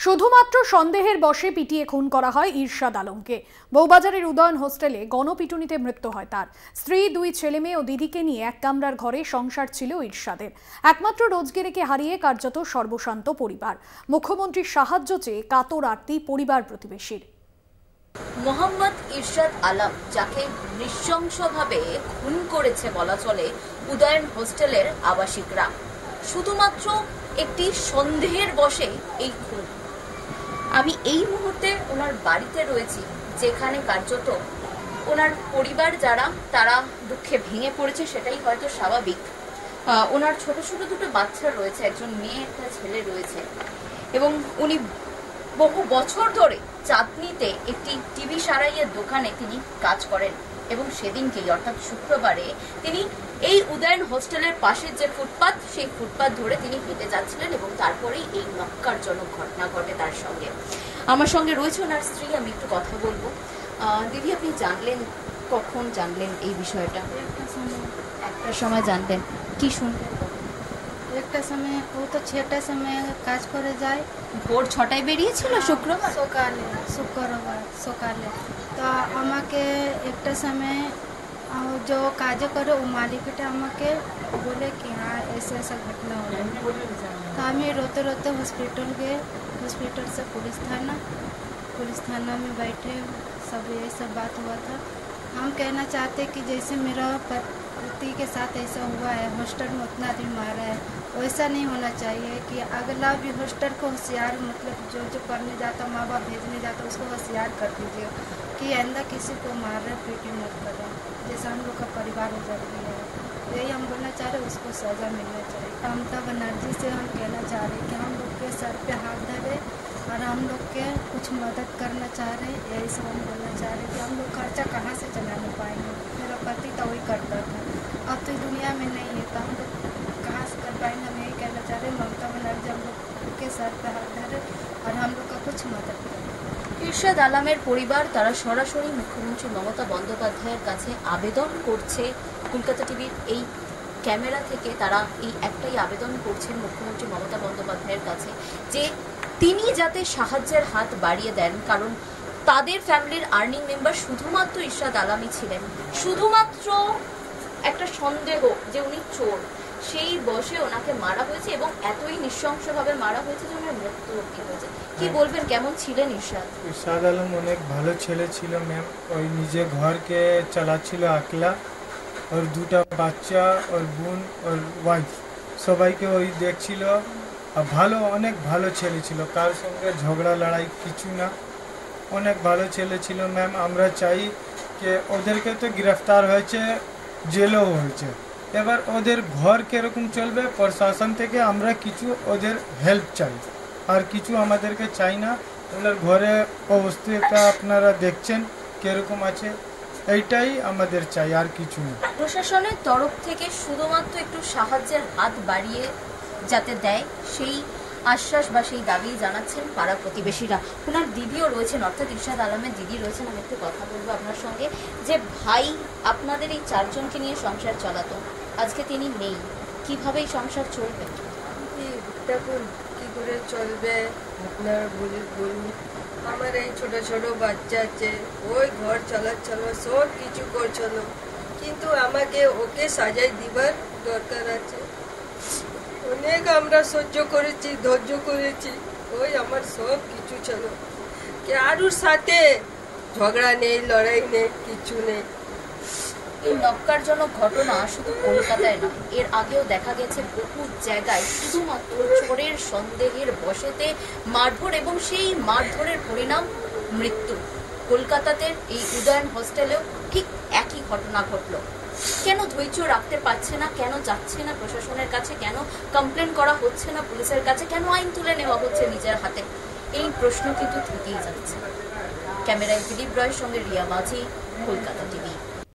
শুধুমাত্র সন্দেহের বশে পিটিয়ে খুন করা হয় ইরশাদ আলমকে। বউবাজারের উদয়ন হোস্টেলে গণপিটুনিতে মৃত্যু হয় তার। স্ত্রী, দুই ছেলে মেয়ে ও দিদিকে নিয়ে এক কামরার ঘরে সংসার ছিল ইরশাদের। একমাত্র রোজগেরেকে হারিয়ে কার্যত সর্বশান্ত পরিবার। মুখ্যমন্ত্রীর সাহায্য চেয়ে কাতর আরতি পরিবার প্রতিবেশীর। মোহাম্মদ ইরশাদ আলম, যাকে নৃশংসভাবে খুন করেছে বলা চলে উদয়ন হোস্টেলের আবাসিকরা, শুধুমাত্র একটি সন্দেহের বশে এই খুন। আমি এই মুহূর্তে ওনার বাড়িতে রয়েছি, যেখানে কার্যত ওনার পরিবার যারা তারা দুঃখে ভেঙে পড়েছে, সেটাই হয়তো স্বাভাবিক। ওনার ছোট ছোট দুটো বাচ্চা রয়েছে, একজন মেয়ে একটা ছেলে রয়েছে, এবং উনি বহু বছর ধরে চাঁদনীতে একটি টিভি সারাইয়ের দোকানে তিনি কাজ করেন, এবং সেদিনকেই অর্থাৎ শুক্রবারে তিনি এই উদয়ন হোস্টেলের পাশের যে ফুটপাত, সেই ফুটপাত ধরে তিনি হেঁটে যাচ্ছিলেন, এবং তারপরেই এই নক্কারজনক ঘটনা ঘটে তার সঙ্গে। আমার সঙ্গে রয়েছে ওনার স্ত্রী, আমি একটু কথা বলবো। দিদি, আপনি জানলেন, কখন জানলেন এই বিষয়টা? একটা সময় জানলেন। কি শুনলেন? একটা সময় ও তো 6টার সময় কাজ করে যায়। ভোর 6টায় বেরিয়েছিল শুক্রবার সকালে। তো আমাকে একটা সময় जो काज करे वो मालिकटा আমাকে बोले कि हाँ ऐसा ऐसा घटना हो रहा है। तो हमें रोते रोते हॉस्पिटल गए। हॉस्पिटल से पुलिस थाना में बैठे, सब ये सब बात हुआ था। हम कहना चाहते कि जैसे मेरा पति के साथ ऐसा हुआ है, हॉस्टल में उतना दिन मारा है, वैसा नहीं होना चाहिए कि अगला भी हॉस्टल को होशियार, मतलब जो पढ़ने जाता, माँ बाप भेजने जाता, उसको होशियार कर दीजिए कि आइंदा किसी को मार रहे पीटी मत करें, जैसा हम लोग का परिवार उजड़ गया है। यही हम बोलना चाह रहे, उसको सज़ा मिलना चाहिए। ममता बनर्जी से हम कहना चाह रहे कि हम लोग के सर पे हाथ धरे और हम लोग के कुछ मदद करना चाह रहे हैं। यही सब हम बोलना चाह रहे कि हम लोग खर्चा कहाँ से चलाने पाएंगे। मेरा पति तो वही करता था, अब तो दुनिया में नहीं है, तो हम लोग कहाँ से कर पाएंगे। हम यही कहना चाह रहे ममता बनर्जी हम लोग के सर पे हाथ धरे और हम लोग का कुछ मदद करें। ইরশাদ আলমের পরিবার তারা সরাসরি মুখ্যমন্ত্রী মমতা বন্দ্যোপাধ্যায়ের কাছে আবেদন করছে। কলকাতা টিভির এই ক্যামেরা থেকে তারা এই একটাই আবেদন করছেন মুখ্যমন্ত্রী মমতা বন্দ্যোপাধ্যায়ের কাছে, যে তিনি যাতে সাহায্যের হাত বাড়িয়ে দেন, কারণ তাদের ফ্যামিলির আর্নিং মেম্বার শুধুমাত্র ইরশাদ আলমই ছিলেন। শুধুমাত্র একটা সন্দেহ যে উনি চোর, সেই বসে ওনাকে মারা হয়েছে, এবং এতই নৃশংসভাবে মারা হয়েছে যে ওনার মৃত্যু অবধি হয়েছে। কি বলবেন, কেমন ছিলেন ইরশাদ? ইরশাদ আলম অনেক ভালো ছেলে ছিল ম্যাম। ওই নিজে ঘরকে চালাচ্ছিল একলা, ওর দুটা বাচ্চা, ওর বোন, ওর ওয়াইফ, সবাইকে ওই দেখছিল। ভালো, অনেক ভালো ছেলে ছিল, কার সঙ্গে ঝগড়া লড়াই কিছু না, অনেক ভালো ছেলে ছিল ম্যাম। আমরা চাই যে ওদেরকে তো গ্রেফতার হয়েছে, জেলও হয়েছে, এবার ওদের ঘর কিরকম চলবে, প্রশাসন থেকে আমরা কিছু ওদের হেল্প চাই, আর কিছু আমাদেরকে চাই না। ওনার ঘরে অবস্থা আপনারা দেখছেন কিরকম আছে, এইটাই আমাদের চাই, আর কিছু না। প্রশাসনের তরফ থেকে শুধুমাত্র একটু সাহায্যের হাত বাড়িয়ে যাতে দেয়, সেই আশ্বাস বা সেই দাবি জানাচ্ছেন পাড়া প্রতিবেশীরা। ওনার দিদিও রয়েছেন, অর্থাৎ ইরশাদ আলমের দিদি রয়েছেন। আমি একটু কথা বলবো আপনার সঙ্গে, যে ভাই আপনাদের এই 4জনকে নিয়ে সংসার চালাতো, আজকে তিনি নেই, কিভাবে এই সংসার চলবে? দেখুন কি করে চলবে আপনারা বলুন। আমার এই ছোট ছোট বাচ্চা আছে, ওই ঘর চালাচ্ছিল, সব কিছু করছিল, কিন্তু আমাকে ওকে সাজাই দিবার দরকার আছে। অনেক আমরা সহ্য করেছি, ধৈর্য করেছি, ওই আমার সব কিছু ছিল, কারোর সাথে ঝগড়া নেই, লড়াই নেই, কিছু নেই। এই নক্কারজনক ঘটনা শুধু কলকাতায় নয়, এর আগেও দেখা গেছে বহু জায়গায় শুধুমাত্র চোরের সন্দেহের বশেতে মারধর, এবং সেই মারধরের পরিণাম মৃত্যু। কলকাতাতে এই উদয়ন হোস্টেলেও ঠিক একই ঘটনা ঘটল। কেন ধৈর্য রাখতে পারছে না, কেন যাচ্ছে না প্রশাসনের কাছে, কেন কমপ্লেন করা হচ্ছে না পুলিশের কাছে, কেন আইন তুলে নেওয়া হচ্ছে নিজের হাতে, এই প্রশ্ন কিন্তু থেকেই যাচ্ছে। ক্যামেরায় দিলীপ রয়ের সঙ্গে রিয়া মাঝি, কলকাতা টিভি।